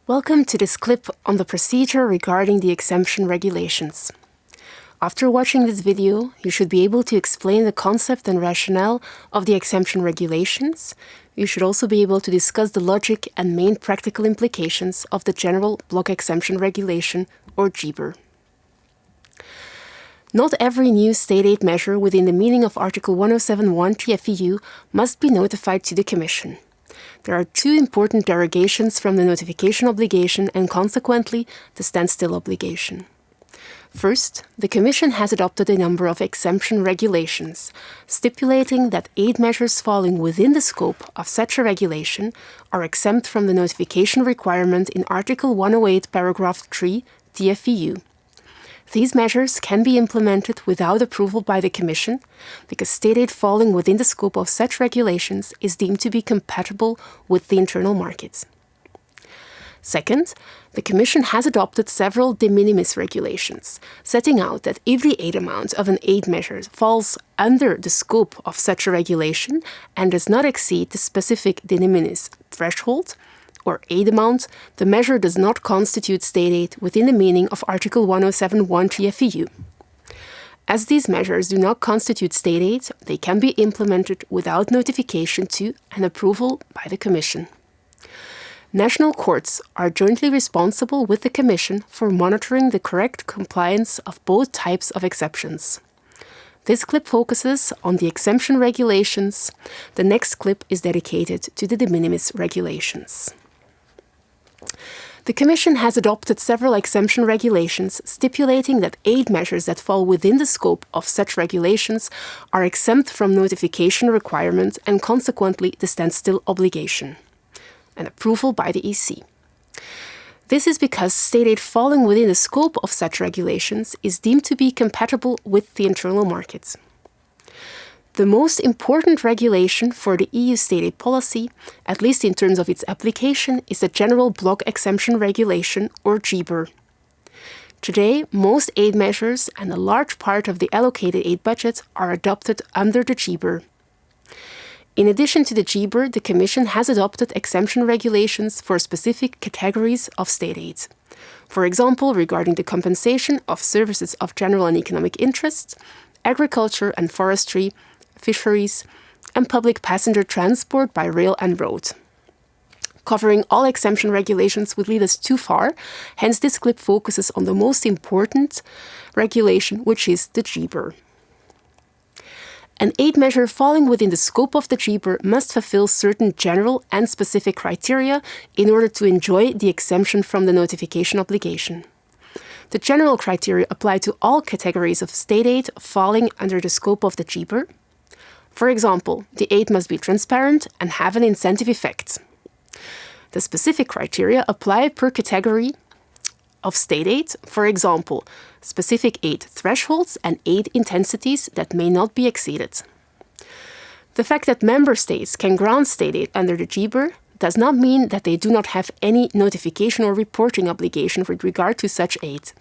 Welcome to this clip on the procedure regarding the exemption regulations. After watching this video, you should be able to explain the concept and rationale of the exemption regulations. You should also be able to discuss the logic and main practical implications of the General Block Exemption Regulation, or GBER. Not every new state aid measure within the meaning of Article 107.1 TFEU must be notified to the Commission. There are two important derogations from the notification obligation and consequently the standstill obligation. First, the Commission has adopted a number of exemption regulations, stipulating that aid measures falling within the scope of such a regulation are exempt from the notification requirement in Article 108, paragraph 3 TFEU. These measures can be implemented without approval by the Commission because state aid falling within the scope of such regulations is deemed to be compatible with the internal market. Second, the Commission has adopted several de minimis regulations, setting out that if the aid amount of an aid measure falls under the scope of such a regulation and does not exceed the specific de minimis threshold, or aid amount, the measure does not constitute state aid within the meaning of Article 107.1 TFEU. As these measures do not constitute state aid, they can be implemented without notification to and approval by the Commission. National courts are jointly responsible with the Commission for monitoring the correct compliance of both types of exceptions. This clip focuses on the exemption regulations. The next clip is dedicated to the de minimis regulations. The Commission has adopted several exemption regulations stipulating that aid measures that fall within the scope of such regulations are exempt from notification requirement and consequently the standstill obligation, and approval by the EC. This is because state aid falling within the scope of such regulations is deemed to be compatible with the internal market. The most important regulation for the EU state aid policy, at least in terms of its application, is the General Block Exemption Regulation, or GBER. Today, most aid measures and a large part of the allocated aid budget are adopted under the GBER. In addition to the GBER, the Commission has adopted exemption regulations for specific categories of state aid. For example, regarding the compensation of services of general and economic interest, agriculture and forestry, fisheries, and public passenger transport by rail and road. Covering all exemption regulations would lead us too far, hence this clip focuses on the most important regulation, which is the GBER. An aid measure falling within the scope of the GBER must fulfill certain general and specific criteria in order to enjoy the exemption from the notification obligation. The general criteria apply to all categories of state aid falling under the scope of the GBER. For example, the aid must be transparent and have an incentive effect. The specific criteria apply per category of state aid, for example, specific aid thresholds and aid intensities that may not be exceeded. The fact that member states can grant state aid under the GBER does not mean that they do not have any notification or reporting obligation with regard to such aid.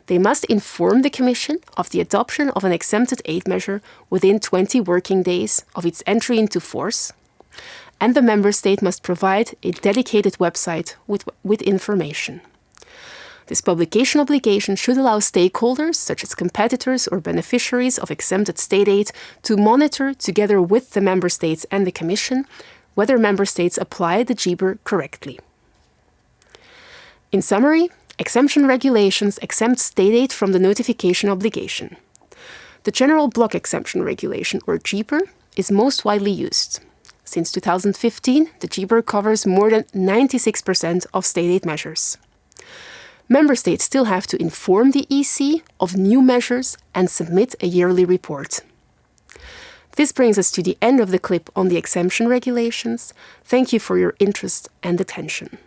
They must inform the Commission of the adoption of an exempted aid measure within 20 working days of its entry into force, and the member state must provide a dedicated website with information. This publication obligation should allow stakeholders, such as competitors or beneficiaries of exempted state aid, to monitor, together with the member states and the Commission, whether member states apply the GBER correctly. In summary, exemption regulations exempt state aid from the notification obligation. The General Block Exemption Regulation, or GBER, is most widely used. Since 2015, the GBER covers more than 96% of state aid measures. Member states still have to inform the EC of new measures and submit a yearly report. This brings us to the end of the clip on the exemption regulations. Thank you for your interest and attention.